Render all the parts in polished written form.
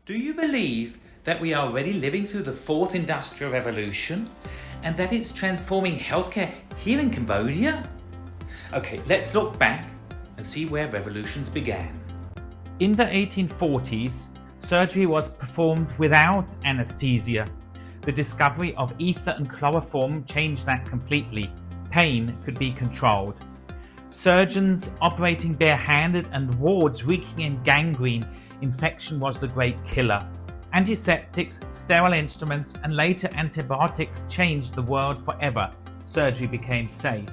Do you believe that we are already living through the fourth industrial revolution and that it's transforming healthcare here in Cambodia? Okay, let's look back and see where revolutions began. In the 1840s, surgery was performed without anesthesia. The discovery of ether and chloroform changed that completely. Pain could be controlled. Surgeons operating barehanded and wards reeking in gangrene. Infection was the great killer. Antiseptics, sterile instruments, and later antibiotics changed the world forever. Surgery became safe.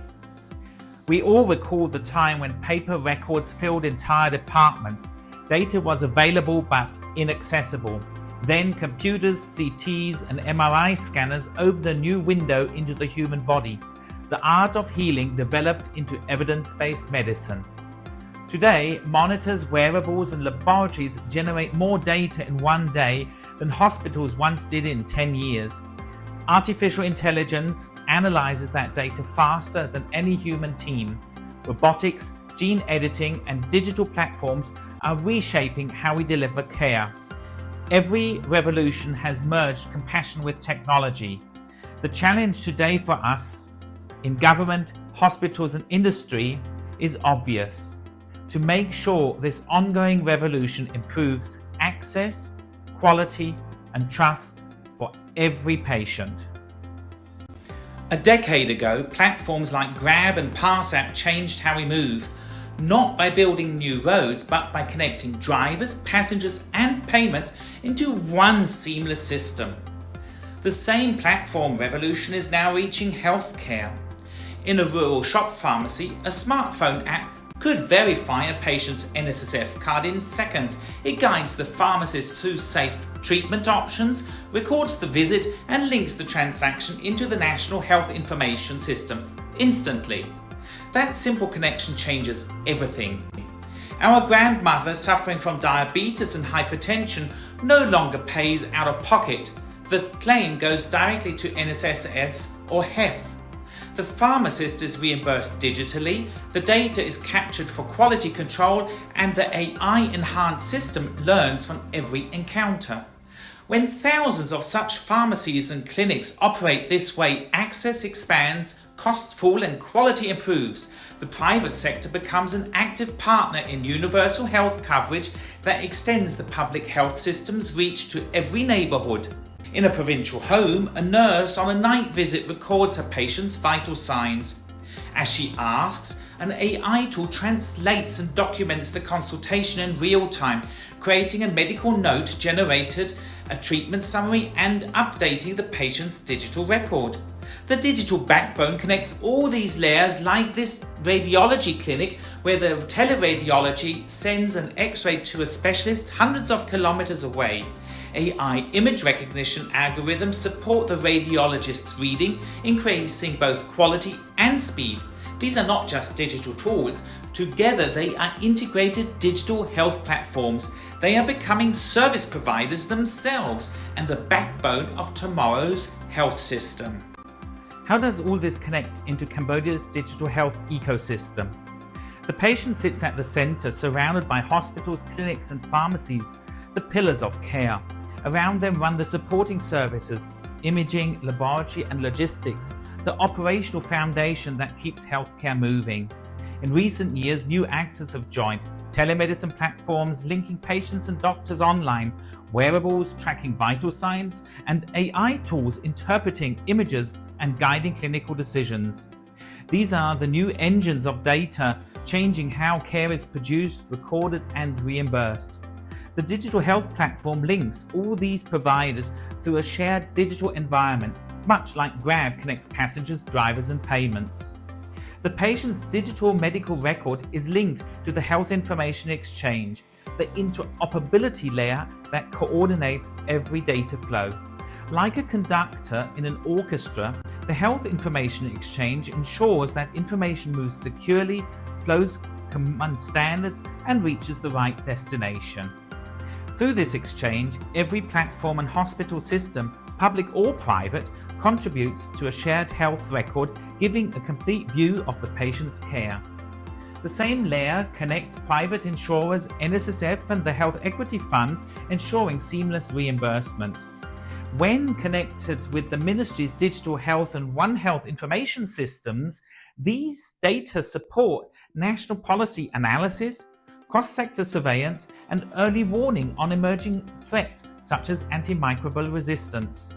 We all recall the time when paper records filled entire departments. Data was available but inaccessible. Then computers, CTs, and MRI scanners opened a new window into the human body. The art of healing developed into evidence-based medicine. Today, monitors, wearables, and laboratories generate more data in one day than hospitals once did in 10 years. Artificial intelligence analyzes that data faster than any human team. Robotics, gene editing, and digital platforms are reshaping how we deliver care. Every revolution has merged compassion with technology. The challenge today for us, in government, hospitals, and industry, is obvious: to make sure this ongoing revolution improves access, quality, and trust for every patient. A decade ago, platforms like Grab and PassApp changed how we move, not by building new roads, but by connecting drivers, passengers, and payments into one seamless system. The same platform revolution is now reaching healthcare. In a rural shop pharmacy, a smartphone app could verify a patient's NSSF card in seconds. It guides the pharmacist through safe treatment options, records the visit, and links the transaction into the National Health Information System instantly. That simple connection changes everything. Our grandmother suffering from diabetes and hypertension no longer pays out of pocket. The claim goes directly to NSSF or HEF. The pharmacist is reimbursed digitally, the data is captured for quality control, and the AI-enhanced system learns from every encounter. When thousands of such pharmacies and clinics operate this way, access expands, costs fall, and quality improves. The private sector becomes an active partner in universal health coverage that extends the public health system's reach to every neighbourhood. In a provincial home, a nurse on a night visit records her patient's vital signs. As she asks, an AI tool translates and documents the consultation in real time, creating a medical note generated, a treatment summary, and updating the patient's digital record. The digital backbone connects all these layers, like this radiology clinic where the teleradiology sends an X-ray to a specialist hundreds of kilometers away. AI image recognition algorithms support the radiologist's reading, increasing both quality and speed. These are not just digital tools. Together, they are integrated digital health platforms. They are becoming service providers themselves and the backbone of tomorrow's health system. How does all this connect into Cambodia's digital health ecosystem? The patient sits at the center, surrounded by hospitals, clinics, and pharmacies, the pillars of care. Around them run the supporting services, imaging, laboratory, and logistics, the operational foundation that keeps healthcare moving. In recent years, new actors have joined: telemedicine platforms linking patients and doctors online, wearables tracking vital signs, and AI tools interpreting images and guiding clinical decisions. These are the new engines of data, changing how care is produced, recorded, and reimbursed. The digital health platform links all these providers through a shared digital environment, much like Grab connects passengers, drivers, and payments. The patient's digital medical record is linked to the health information exchange, the interoperability layer that coordinates every data flow. Like a conductor in an orchestra, the health information exchange ensures that information moves securely, flows command standards, and reaches the right destination. Through this exchange, every platform and hospital system, public or private, contributes to a shared health record, giving a complete view of the patient's care. The same layer connects private insurers, NSSF and the Health Equity Fund, ensuring seamless reimbursement. When connected with the Ministry's digital health and One Health information systems, these data support national policy analysis, cross-sector surveillance, and early warning on emerging threats such as antimicrobial resistance.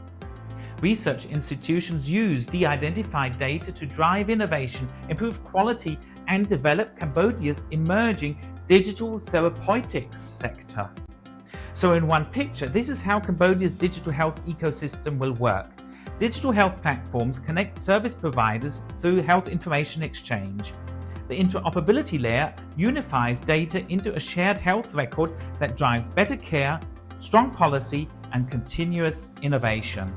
Research institutions use de-identified data to drive innovation, improve quality, and develop Cambodia's emerging digital therapeutics sector. So in one picture, this is how Cambodia's digital health ecosystem will work. Digital health platforms connect service providers through health information exchange. The interoperability layer unifies data into a shared health record that drives better care, strong policy, and continuous innovation.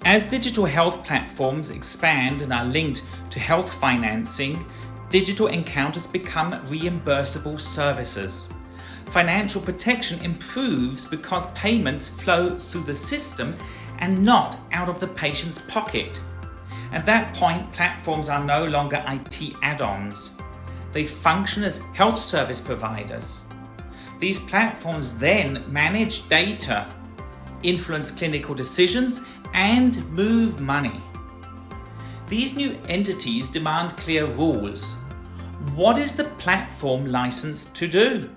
As digital health platforms expand and are linked to health financing, digital encounters become reimbursable services. Financial protection improves because payments flow through the system and not out of the patient's pocket. At that point, platforms are no longer IT add-ons. They function as health service providers. These platforms then manage data, influence clinical decisions, and move money. These new entities demand clear rules. What is the platform licensed to do?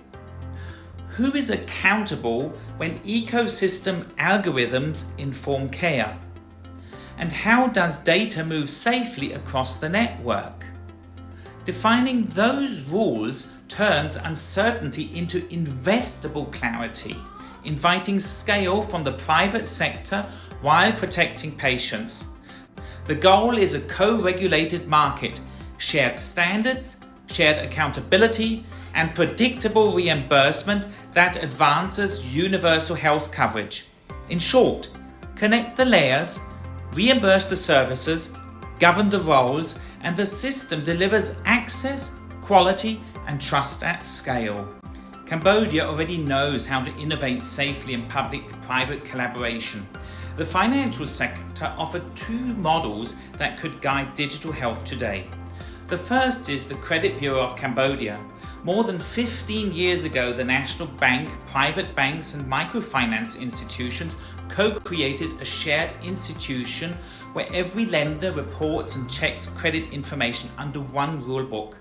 Who is accountable when ecosystem algorithms inform care? And how does data move safely across the network? Defining those rules turns uncertainty into investable clarity, inviting scale from the private sector while protecting patients. The goal is a co-regulated market, shared standards, shared accountability, and predictable reimbursement that advances universal health coverage. In short, connect the layers, reimburse the services, govern the roles, and the system delivers access, quality, and trust at scale. Cambodia already knows how to innovate safely in public-private collaboration. The financial sector offered two models that could guide digital health today. The first is the Credit Bureau of Cambodia. More than 15 years ago, the National Bank, private banks and microfinance institutions co-created a shared institution where every lender reports and checks credit information under one rulebook.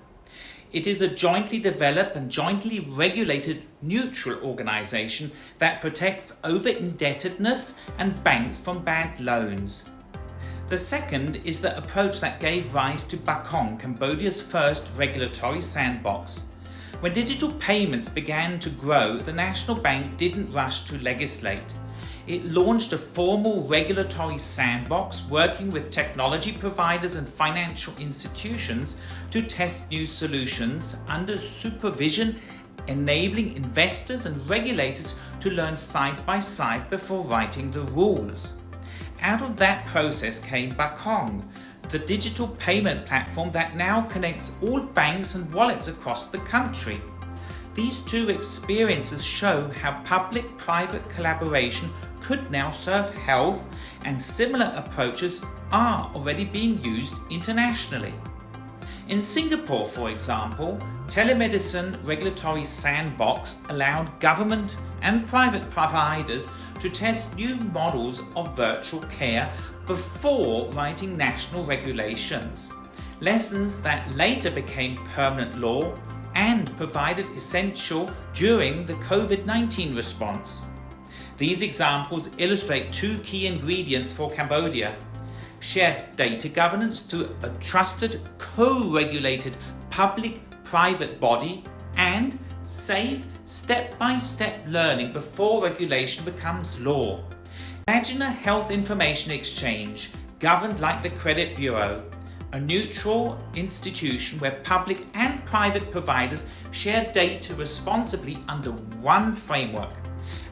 It is a jointly developed and jointly regulated neutral organization that protects over-indebtedness and banks from bad loans. The second is the approach that gave rise to Bakong, Cambodia's first regulatory sandbox. When digital payments began to grow, the National Bank didn't rush to legislate. It launched a formal regulatory sandbox working with technology providers and financial institutions to test new solutions under supervision, enabling investors and regulators to learn side by side before writing the rules. Out of that process came Bakong, the digital payment platform that now connects all banks and wallets across the country. These two experiences show how public-private collaboration could now serve health, and similar approaches are already being used internationally. In Singapore, for example, telemedicine regulatory sandbox allowed government and private providers to test new models of virtual care before writing national regulations, lessons that later became permanent law and provided essential during the COVID-19 response. These examples illustrate two key ingredients for Cambodia: shared data governance through a trusted, co-regulated public-private body, and safe, step-by-step learning before regulation becomes law. Imagine a health information exchange governed like the Credit Bureau, a neutral institution where public and private providers share data responsibly under one framework,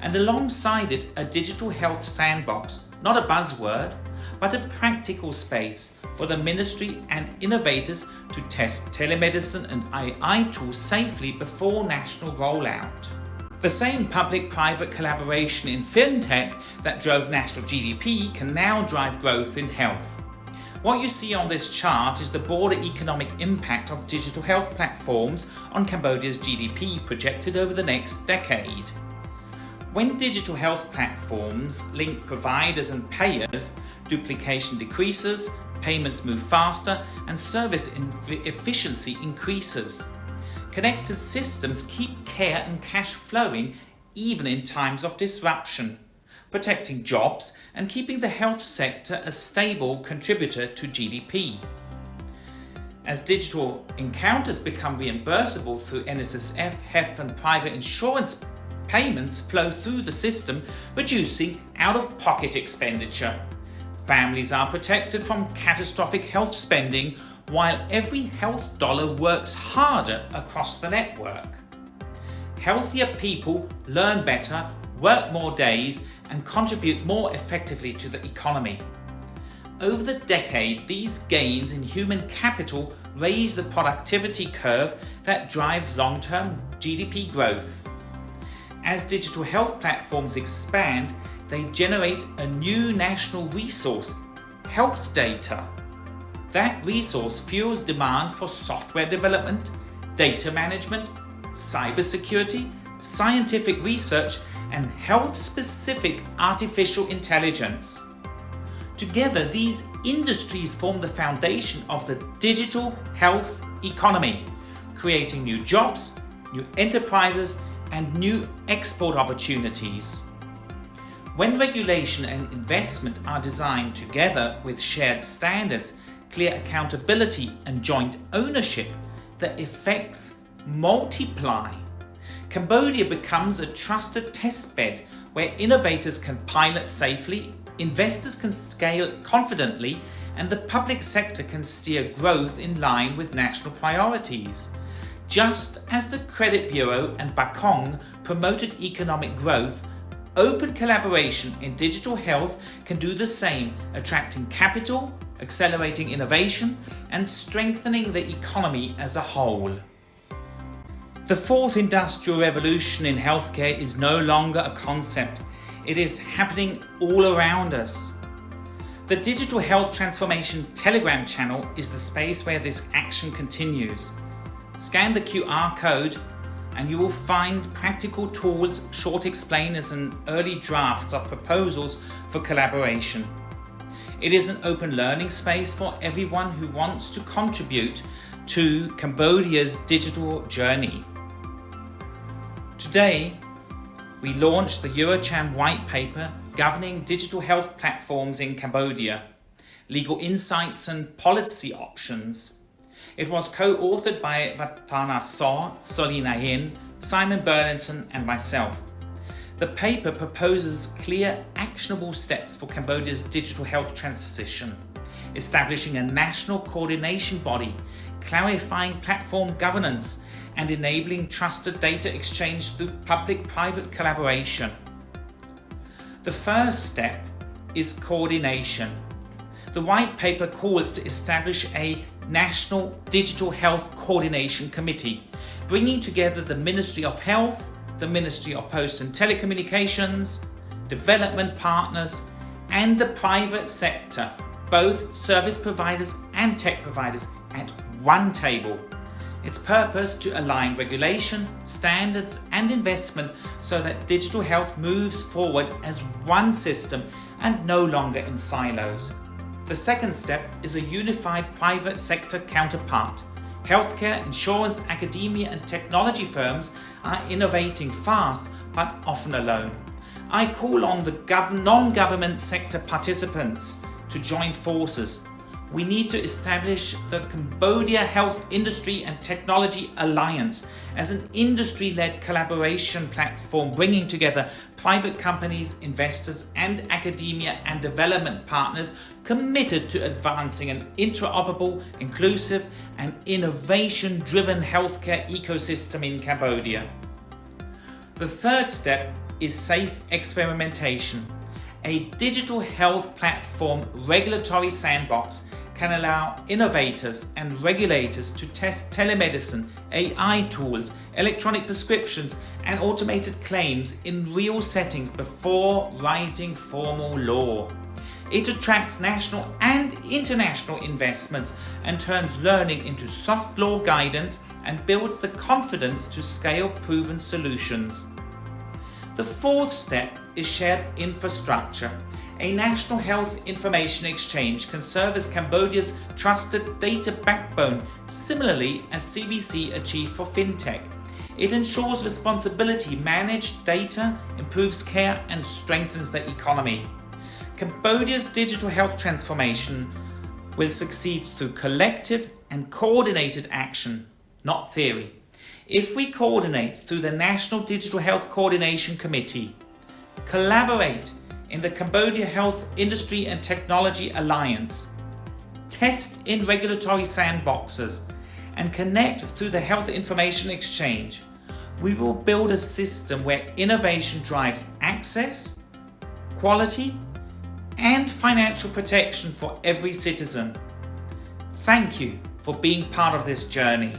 and alongside it a digital health sandbox, not a buzzword, but a practical space for the ministry and innovators to test telemedicine and AI tools safely before national rollout. The same public-private collaboration in fintech that drove national GDP can now drive growth in health. What you see on this chart is the broader economic impact of digital health platforms on Cambodia's GDP projected over the next decade. When digital health platforms link providers and payers, duplication decreases, payments move faster, and service efficiency increases. Connected systems keep care and cash flowing even in times of disruption, protecting jobs and keeping the health sector a stable contributor to GDP. As digital encounters become reimbursable through NSSF, HEF and private insurance, payments flow through the system, reducing out-of-pocket expenditure. Families are protected from catastrophic health spending, while every health dollar works harder across the network. Healthier people learn better, work more days, and contribute more effectively to the economy. Over the decade, these gains in human capital raise the productivity curve that drives long-term GDP growth. As digital health platforms expand, they generate a new national resource, health data. That resource fuels demand for software development, data management, cybersecurity, scientific research, and health-specific artificial intelligence. Together, these industries form the foundation of the digital health economy, creating new jobs, new enterprises, and new export opportunities. When regulation and investment are designed together with shared standards, clear accountability, and joint ownership, the effects multiply. Cambodia becomes a trusted testbed where innovators can pilot safely, investors can scale confidently, and the public sector can steer growth in line with national priorities. Just as the Credit Bureau and Bakong promoted economic growth, open collaboration in digital health can do the same, attracting capital, accelerating innovation, and strengthening the economy as a whole. The fourth industrial revolution in healthcare is no longer a concept. It is happening all around us. The Digital Health Transformation Telegram channel is the space where this action continues. Scan the QR code and you will find practical tools, short explainers, and early drafts of proposals for collaboration. It is an open learning space for everyone who wants to contribute to Cambodia's digital journey. Today, we launched the EuroCham White Paper governing digital health platforms in Cambodia, legal insights and policy options. It was co-authored by Vatana Saw, Solina Yin, Simon Burlinson and myself. The paper proposes clear, actionable steps for Cambodia's digital health transition, establishing a national coordination body, clarifying platform governance, and enabling trusted data exchange through public-private collaboration. The first step is coordination. The white paper calls to establish a National Digital Health Coordination Committee, bringing together the Ministry of Health, the Ministry of Post and Telecommunications, development partners, and the private sector, both service providers and tech providers, at one table. Its purpose to align regulation, standards, and investment so that digital health moves forward as one system and no longer in silos. The second step is a unified private sector counterpart. Healthcare, insurance, academia, and technology firms are innovating fast but often alone. I call on the non-government sector participants to join forces. We need to establish the Cambodia Health Industry and Technology Alliance as an industry-led collaboration platform bringing together private companies, investors, and academia and development partners committed to advancing an interoperable, inclusive, and innovation-driven healthcare ecosystem in Cambodia. The third step is safe experimentation. A digital health platform regulatory sandbox can allow innovators and regulators to test telemedicine, AI tools, electronic prescriptions, and automated claims in real settings before writing formal law. It attracts national and international investments and turns learning into soft law guidance and builds the confidence to scale proven solutions. The fourth step is shared infrastructure. A national health information exchange can serve as Cambodia's trusted data backbone, similarly as CBC achieved for fintech. It ensures responsibility, managed data, improves care and strengthens the economy. Cambodia's digital health transformation will succeed through collective and coordinated action, not theory. If we coordinate through the National Digital Health Coordination Committee, collaborate in the Cambodia Health Industry and Technology Alliance, test in regulatory sandboxes, and connect through the Health Information Exchange, we will build a system where innovation drives access, quality, and financial protection for every citizen. Thank you for being part of this journey.